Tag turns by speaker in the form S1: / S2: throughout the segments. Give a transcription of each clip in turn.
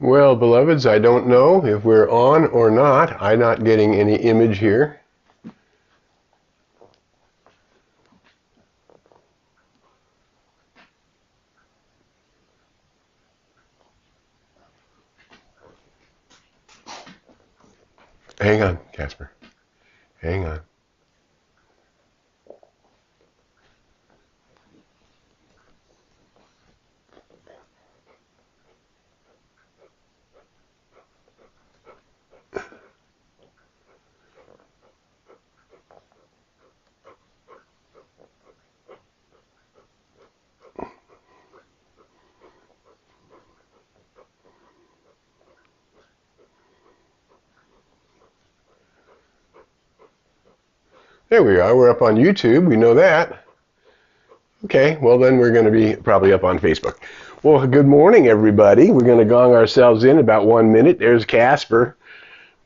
S1: Well, beloveds, I don't know if we're on or not. I'm not getting any image here. Hang on, Casper. Hang on. There we are. We're up on YouTube. We know that. Okay, well then we're going to be probably up on Facebook. Well, good morning, everybody. We're going to gong ourselves in about 1 minute. There's Casper.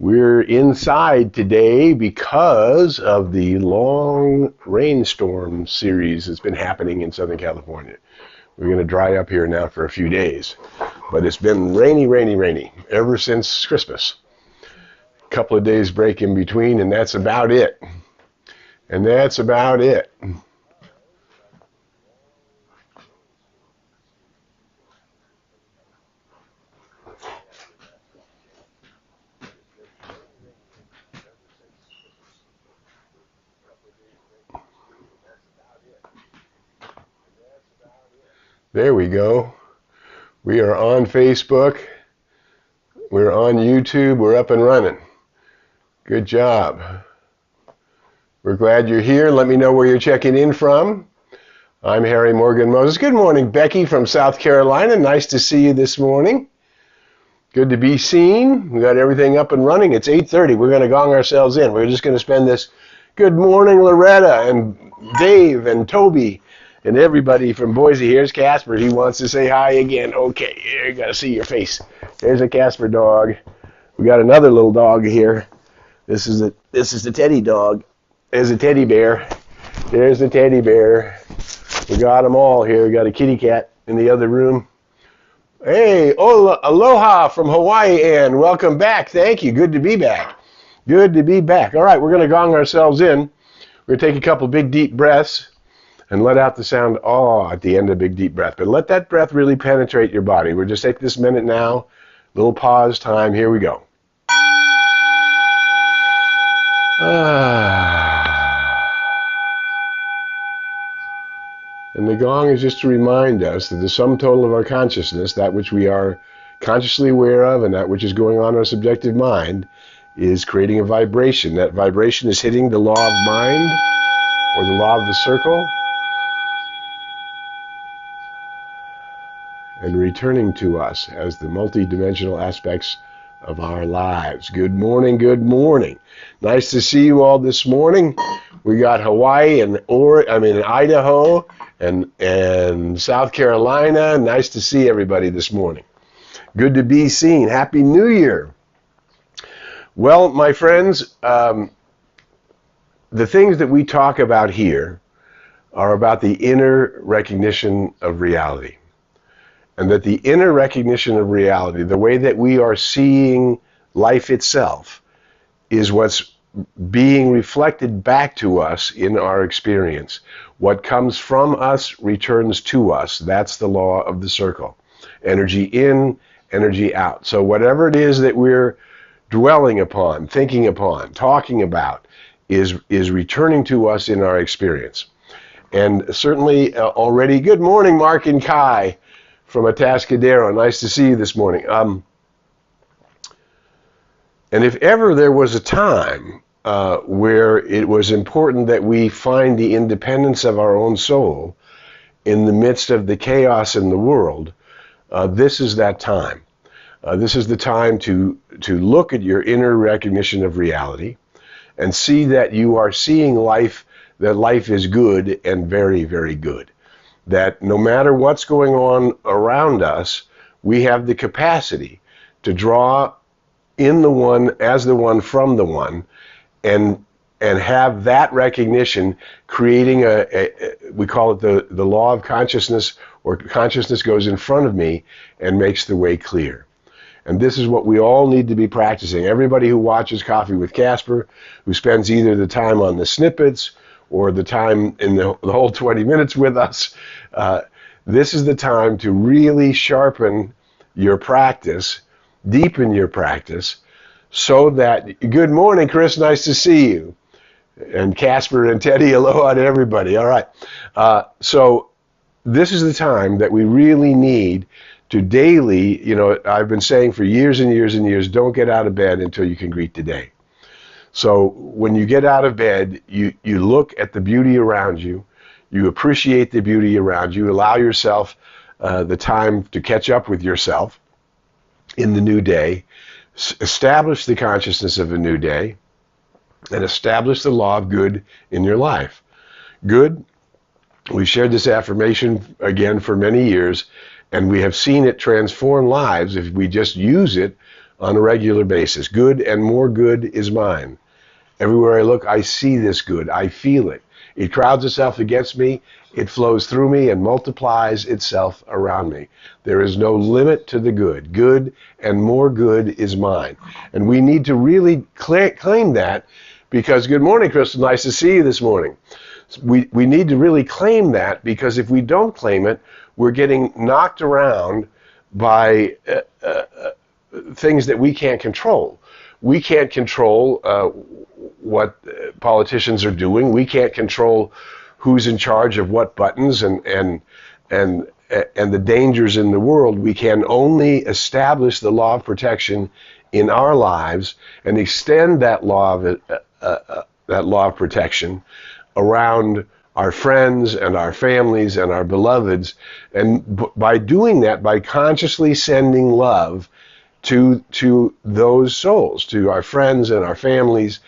S1: We're inside today because of the long rainstorm series that's been happening in Southern California. We're going to dry up here now for a few days. But it's been rainy, rainy, rainy ever since Christmas. A couple of days break in between, and that's about it. And that's about it. There we go. We are on Facebook. We're on YouTube. We're up and running. Good job. We're glad you're here. Let me know where you're checking in from. I'm Harry Morgan Moses. Good morning, Becky from South Carolina. Nice to see you this morning. Good to be seen. We got everything up and running. It's 8:30. We're going to gong ourselves in. We're just going to spend this. Good morning, Loretta and Dave and Toby and everybody from Boise. Here's Casper. He wants to say hi again. Okay, you got to see your face. There's a Casper dog. We got another little dog here. This is the teddy dog. There's a teddy bear. There's the teddy bear. We got them all here. We got a kitty cat in the other room. Hey, aloha from Hawaii, Ann. Welcome back. Thank you. Good to be back. Good to be back. All right, we're going to gong ourselves in. We're going to take a couple big, deep breaths and let out the sound "ah" at the end of a big, deep breath. But let that breath really penetrate your body. We'll just take this minute now. Little pause time. Here we go. And the gong is just to remind us that the sum total of our consciousness, that which we are consciously aware of and that which is going on in our subjective mind, is creating a vibration. That vibration is hitting the law of mind or the law of the circle and returning to us as the multidimensional aspects of our lives. Good morning, good morning. Nice to see you all this morning. We got Hawaii and Idaho and South Carolina. Nice to see everybody this morning. Good to be seen. Happy New Year. Well, my friends, the things that we talk about here are about the inner recognition of reality. And that the inner recognition of reality, the way that we are seeing life itself, is what's being reflected back to us in our experience. What comes from us returns to us. That's the law of the circle. Energy in, energy out. So whatever it is that we're dwelling upon, thinking upon, talking about, is returning to us in our experience. And certainly already, good morning, Mark and Kai from Atascadero. Nice to see you this morning. And if ever there was a time where it was important that we find the independence of our own soul in the midst of the chaos in the world, this is that time. This is the time to look at your inner recognition of reality and see that you are seeing life, that life is good and very, very good. That no matter what's going on around us, we have the capacity to draw in the one as the one from the one, and have that recognition creating we call it the law of consciousness, or consciousness goes in front of me and makes the way clear. And this is what we all need to be practicing. Everybody who watches Coffee with Casper, who spends either the time on the snippets or the time in the whole 20 minutes with us, this is the time to really sharpen your practice, deepen your practice, so that, good morning, Chris, nice to see you. And Casper and Teddy, aloha to everybody. All right. So this is the time that we really need to daily, I've been saying for years and years and years, don't get out of bed until you can greet the day. So when you get out of bed, you look at the beauty around you, you appreciate the beauty around you, allow yourself the time to catch up with yourself in the new day, establish the consciousness of a new day, and establish the law of good in your life. Good, we've shared this affirmation again for many years, and we have seen it transform lives if we just use it on a regular basis. Good and more good is mine. Everywhere I look, I see this good. I feel it. It crowds itself against me. It flows through me and multiplies itself around me. There is no limit to the good. Good and more good is mine. And we need to really claim that, because, good morning, Crystal. Nice to see you this morning. We need to really claim that, because if we don't claim it, we're getting knocked around by things that we can't control. We can't control what politicians are doing. We can't control who's in charge of what buttons and the dangers in the world. We can only establish the law of protection in our lives and extend that law of protection around our friends and our families and our beloveds. And by doing that, by consciously sending love to those souls, to our friends and our families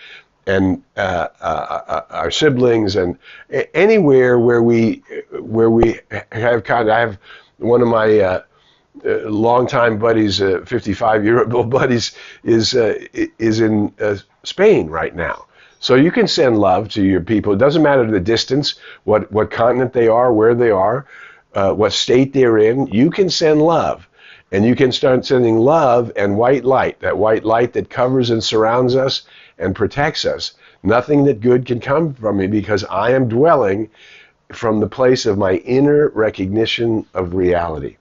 S1: and our siblings, and anywhere where we have I have one of my longtime buddies, 55-year-old buddies, is in Spain right now. So you can send love to your people. It doesn't matter the distance, what continent they are, where they are, what state they're in. You can send love. And you can start sending love and white light, that white light that covers and surrounds us and protects us. Nothing that good can come from me, because I am dwelling from the place of my inner recognition of reality.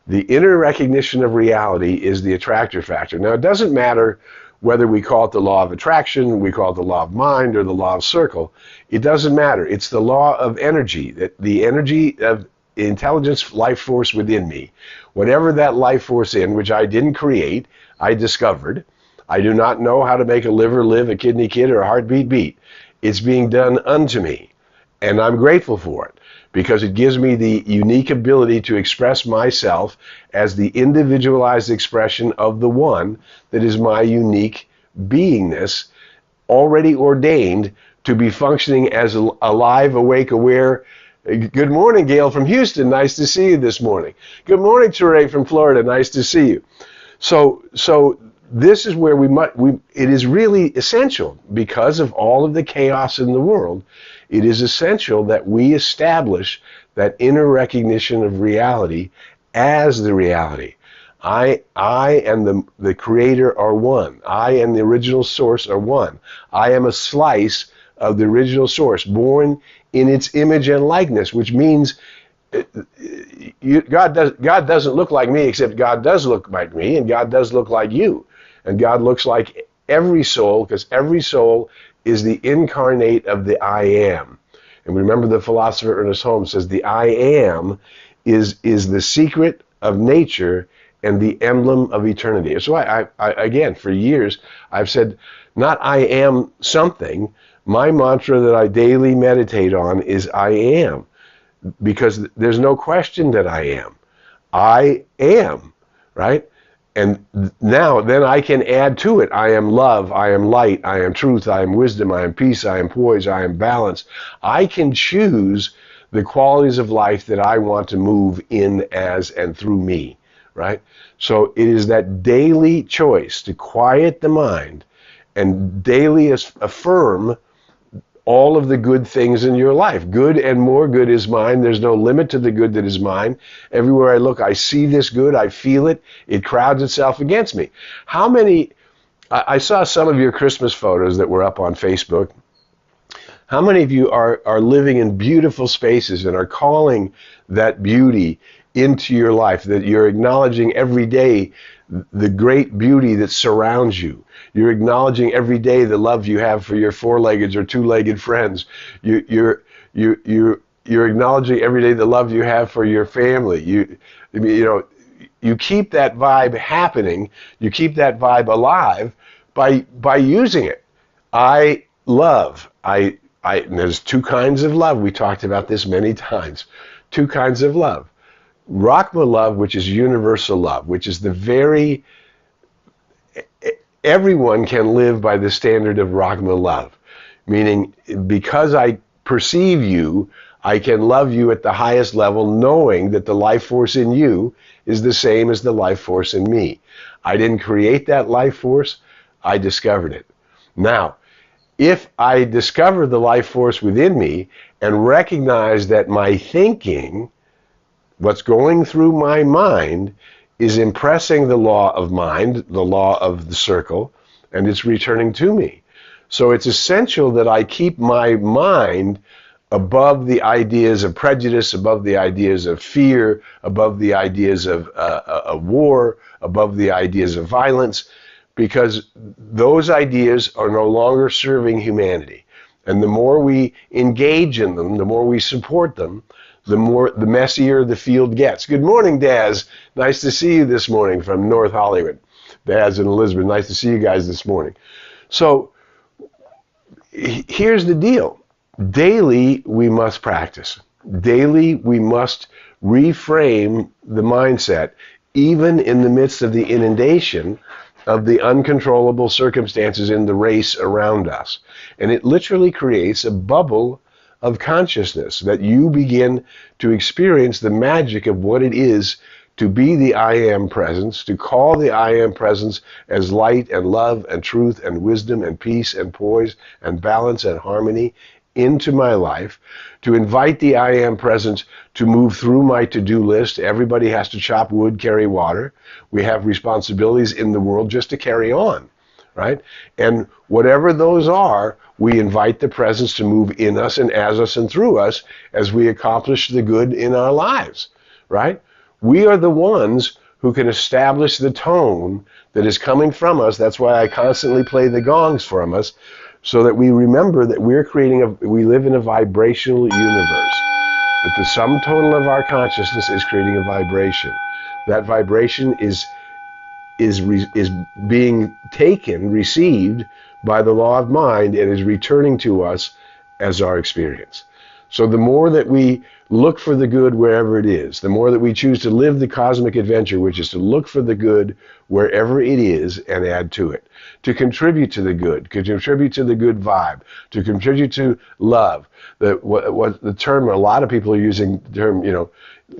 S1: The inner recognition of reality is the attractor factor. Now, it doesn't matter whether we call it the law of attraction, we call it the law of mind, or the law of circle. It doesn't matter. It's the law of energy, that the energy of intelligence, life force within me. Whatever that life force in, which I didn't create, I discovered. I do not know how to make a liver live, a kidney kid, or a heartbeat beat. It's being done unto me. And I'm grateful for it, because it gives me the unique ability to express myself as the individualized expression of the one that is my unique beingness, already ordained to be functioning as alive, awake, aware. Good morning, Gail from Houston. Nice to see you this morning. Good morning, Teray from Florida. Nice to see you. So this is where it is really essential, because of all of the chaos in the world. It is essential that we establish that inner recognition of reality as the reality. I and the Creator are one. I and the original source are one. I am a slice of the original source, born in its image and likeness, which means God doesn't look like me, except God does look like me, and God does look like you. And God looks like every soul, because every soul is the incarnate of the I am. And remember, the philosopher Ernest Holmes says the I am is the secret of nature and the emblem of eternity. That's why I again, for years, I've said, not I am something. My mantra that I daily meditate on is I am, because there's no question that I am. I am, right? And now, then I can add to it. I am love, I am light, I am truth, I am wisdom, I am peace, I am poise, I am balance. I can choose the qualities of life that I want to move in, as, and through me, right? So it is that daily choice to quiet the mind and daily affirm all of the good things in your life. Good and more good is mine. There's no limit to the good that is mine. Everywhere I look, I see this good. I feel it. It crowds itself against me. How many, I saw some of your Christmas photos that were up on Facebook. How many of you are living in beautiful spaces and are calling that beauty into your life, that you're acknowledging every day the great beauty that surrounds you? You're acknowledging every day the love you have for your four-legged or two-legged friends. You're acknowledging every day the love you have for your family. You keep that vibe happening. You keep that vibe alive by using it. I love. And there's two kinds of love. We talked about this many times. Two kinds of love. Rahma love, which is universal love, which is everyone can live by the standard of Rahma love. Meaning, because I perceive you, I can love you at the highest level, knowing that the life force in you is the same as the life force in me. I didn't create that life force, I discovered it. Now, if I discover the life force within me and recognize that my thinking, what's going through my mind, is impressing the law of mind, the law of the circle, and it's returning to me. So it's essential that I keep my mind above the ideas of prejudice, above the ideas of fear, above the ideas of war, above the ideas of violence, because those ideas are no longer serving humanity. And the more we engage in them, the more we support them, the messier the field gets. Good morning, Daz. Nice to see you this morning from North Hollywood. Daz and Elizabeth, nice to see you guys this morning. So here's the deal. Daily we must practice. Daily we must reframe the mindset, even in the midst of the inundation of the uncontrollable circumstances in the race around us. And it literally creates a bubble of consciousness that you begin to experience the magic of what it is to be the I Am presence, to call the I Am presence as light and love and truth and wisdom and peace and poise and balance and harmony into my life, to invite the I Am presence to move through my to-do list. Everybody has to chop wood, carry water. We have responsibilities in the world just to carry on, right? And whatever those are, we invite the presence to move in us and as us and through us as we accomplish the good in our lives, right? We are the ones who can establish the tone that is coming from us. That's why I constantly play the gongs from us, so that we remember that we live in a vibrational universe, that the sum total of our consciousness is creating a vibration. That vibration is being received by the law of mind, and is returning to us as our experience. So the more that we look for the good wherever it is, the more that we choose to live the cosmic adventure, which is to look for the good wherever it is and add to it, to contribute to the good, to contribute to the good vibe, to contribute to love. What the term, a lot of people are using the term,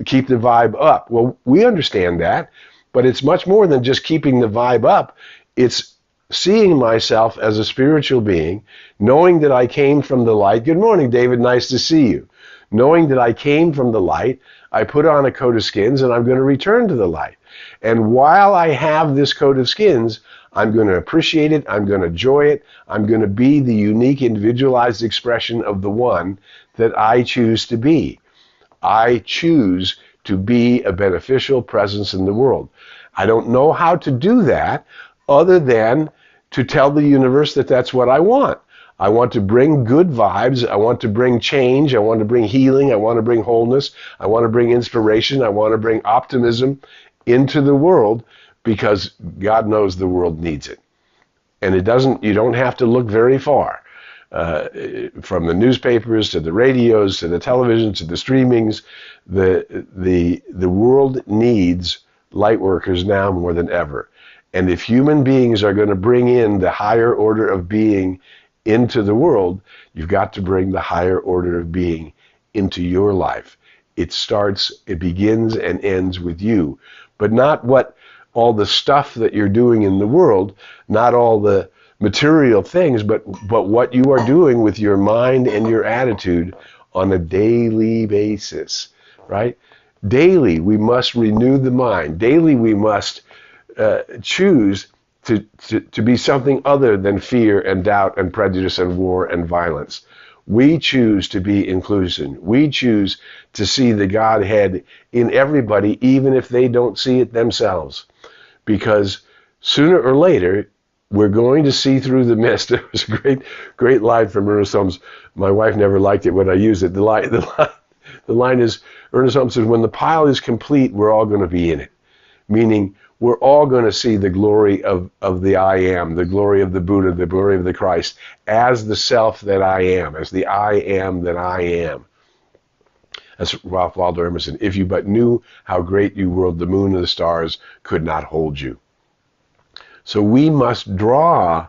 S1: keep the vibe up. Well, we understand that, but it's much more than just keeping the vibe up. It's seeing myself as a spiritual being, knowing that I came from the light. Good morning, David. Nice to see you. Knowing that I came from the light, I put on a coat of skins, and I'm going to return to the light. And while I have this coat of skins, I'm going to appreciate it. I'm going to enjoy it. I'm going to be the unique, individualized expression of the one that I choose to be. I choose to be a beneficial presence in the world. I don't know how to do that other than to tell the universe that that's what I want. I want to bring good vibes. I want to bring change. I want to bring healing. I want to bring wholeness. I want to bring inspiration. I want to bring optimism into the world, because God knows the world needs it. And you don't have to look very far. From the newspapers to the radios to the televisions to the streamings, the world needs light workers now more than ever. And if human beings are going to bring in the higher order of being into the world, you've got to bring the higher order of being into your life. It begins and ends with you, but not all the stuff that you're doing in the world, not all the material things, but what you are doing with your mind and your attitude on a daily basis, right? Daily, we must renew the mind. Daily, we must choose to be something other than fear and doubt and prejudice and war and violence. We choose to be inclusion. We choose to see the Godhead in everybody, even if they don't see it themselves. Because sooner or later, we're going to see through the mist. It was a great line from Ernest Holmes. My wife never liked it when I used it. The line is, Ernest Holmes says, when the pile is complete, we're all going to be in it. Meaning, we're all going to see the glory of the I am, the glory of the Buddha, the glory of the Christ, as the self that I am, as the I am that I am. That's Ralph Waldo Emerson. If you but knew how great you were, the moon and the stars could not hold you. So we must draw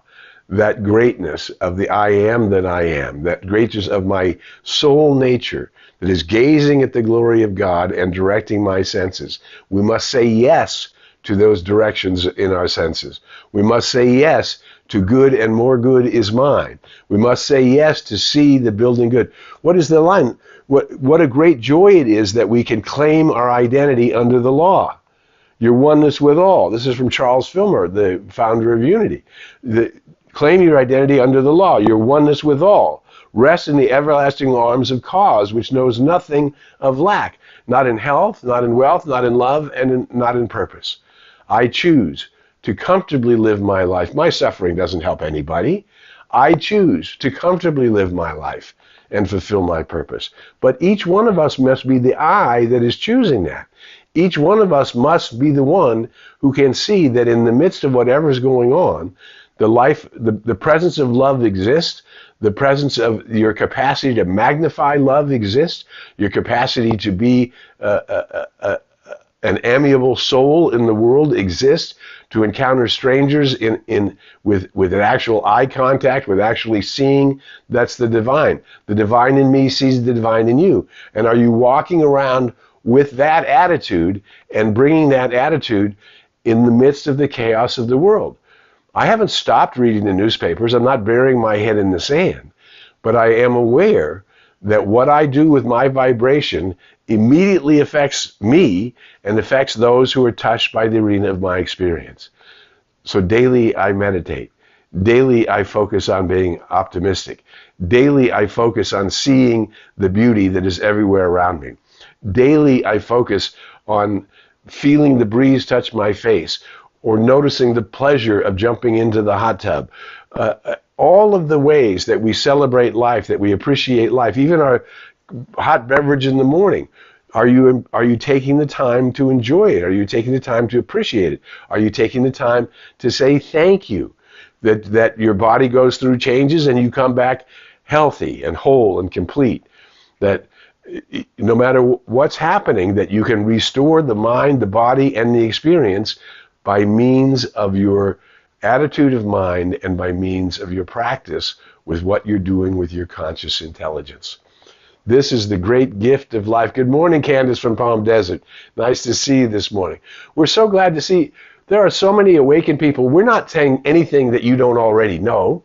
S1: that greatness of the I am that I am, that greatness of my soul nature that is gazing at the glory of God and directing my senses. We must say yes to those directions in our senses. We must say yes to good and more good is mine. We must say yes to see the building good. What is the line? What a great joy it is that we can claim our identity under the law. Your oneness with all. This is from Charles Filmer, the founder of Unity. Claim your identity under the law, your oneness with all. Rest in the everlasting arms of cause, which knows nothing of lack. Not in health, not in wealth, not in love, and not in purpose. I choose to comfortably live my life. My suffering doesn't help anybody. I choose to comfortably live my life and fulfill my purpose. But each one of us must be the I that is choosing that. Each one of us must be the one who can see that in the midst of whatever is going on, the presence of love exists. The presence of your capacity to magnify love exists. Your capacity to be an amiable soul in the world exists. To encounter strangers with an actual eye contact, with actually seeing, that's the divine. The divine in me sees the divine in you. And are you walking around with that attitude and bringing that attitude in the midst of the chaos of the world? I haven't stopped reading the newspapers. I'm not burying my head in the sand. But I am aware that what I do with my vibration immediately affects me and affects those who are touched by the arena of my experience. So daily I meditate. Daily I focus on being optimistic. Daily I focus on seeing the beauty that is everywhere around me. Daily I focus on feeling the breeze touch my face, or noticing the pleasure of jumping into the hot tub. All of the ways that we celebrate life, that we appreciate life, even our hot beverage in the morning. Are you taking the time to enjoy it? Are you taking the time to appreciate it? Are you taking the time to say thank you? That your body goes through changes and you come back healthy and whole and complete. That no matter what's happening, that you can restore the mind, the body, and the experience by means of your attitude of mind and by means of your practice with what you're doing with your conscious intelligence. This is the great gift of life. Good morning, Candace from Palm Desert. Nice to see you this morning. We're so glad to see. There are so many awakened people. We're not saying anything that you don't already know.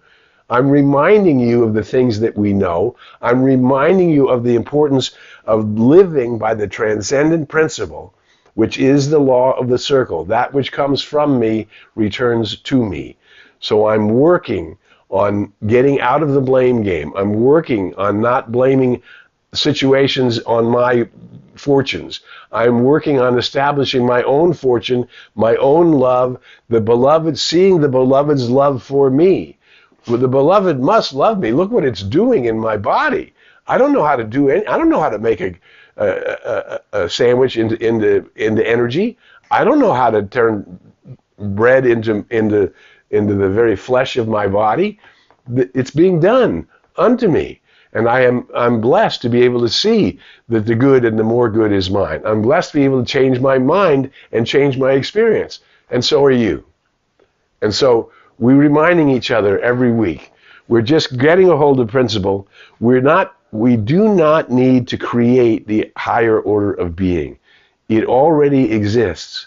S1: I'm reminding you of the things that we know. I'm reminding you of the importance of living by the transcendent principle, which is the law of the circle. That which comes from me returns to me. So I'm working on getting out of the blame game. I'm working on not blaming situations on my fortunes. I'm working on establishing my own fortune, my own love, the beloved, seeing the beloved's love for me. Well, the beloved must love me. Look what it's doing in my body. I don't know how to do it. I don't know how to make a sandwich into energy. I don't know how to turn bread into the very flesh of my body. It's being done unto me. And I'm blessed to be able to see that the good and the more good is mine. I'm blessed to be able to change my mind and change my experience. And so are you. And so we're reminding each other every week. We're just getting a hold of principle. We do not need to create the higher order of being. It already exists.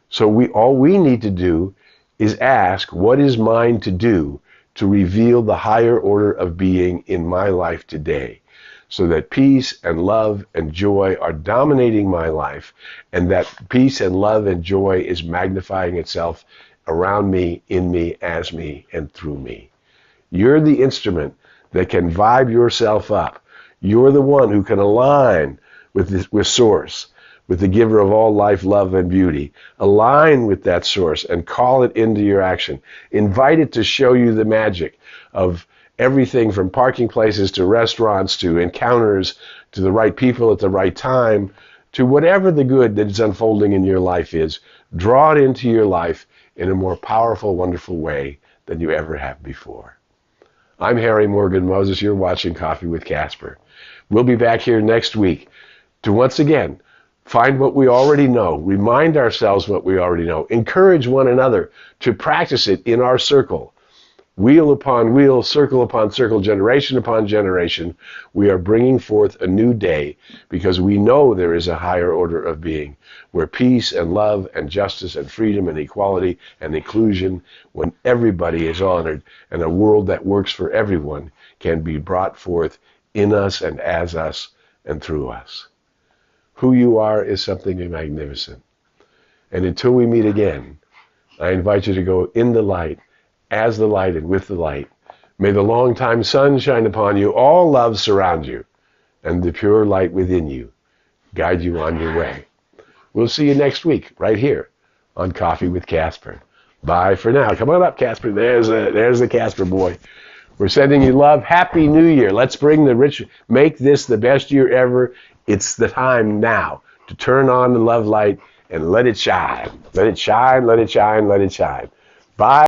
S1: So all we need to do is ask, what is mine to do to reveal the higher order of being in my life today, so that peace and love and joy are dominating my life, and that peace and love and joy is magnifying itself around me, in me, as me, and through me. You're the instrument that can vibe yourself up. You're the one who can align with Source, with the giver of all life, love, and beauty. Align with that Source and call it into your action. Invite it to show you the magic of everything from parking places to restaurants to encounters to the right people at the right time to whatever the good that is unfolding in your life is. Draw it into your life in a more powerful, wonderful way than you ever have before. I'm Harry Morgan Moses. You're watching Coffee with Casper. We'll be back here next week to once again find what we already know, remind ourselves what we already know, encourage one another to practice it in our circle. Wheel upon wheel, circle upon circle, generation upon generation, we are bringing forth a new day because we know there is a higher order of being where peace and love and justice and freedom and equality and inclusion, when everybody is honored and a world that works for everyone can be brought forth in us and as us and through us. Who you are is something magnificent. And until we meet again, I invite you to go in the light, as the light and with the light. May the long-time sun shine upon you, all love surround you, and the pure light within you guide you on your way. We'll see you next week, right here on Coffee with Casper. Bye for now. Come on up, Casper. There's the Casper boy. We're sending you love. Happy New Year. Let's bring the rich, make this the best year ever. It's the time now to turn on the love light and let it shine. Let it shine, let it shine, let it shine. Bye.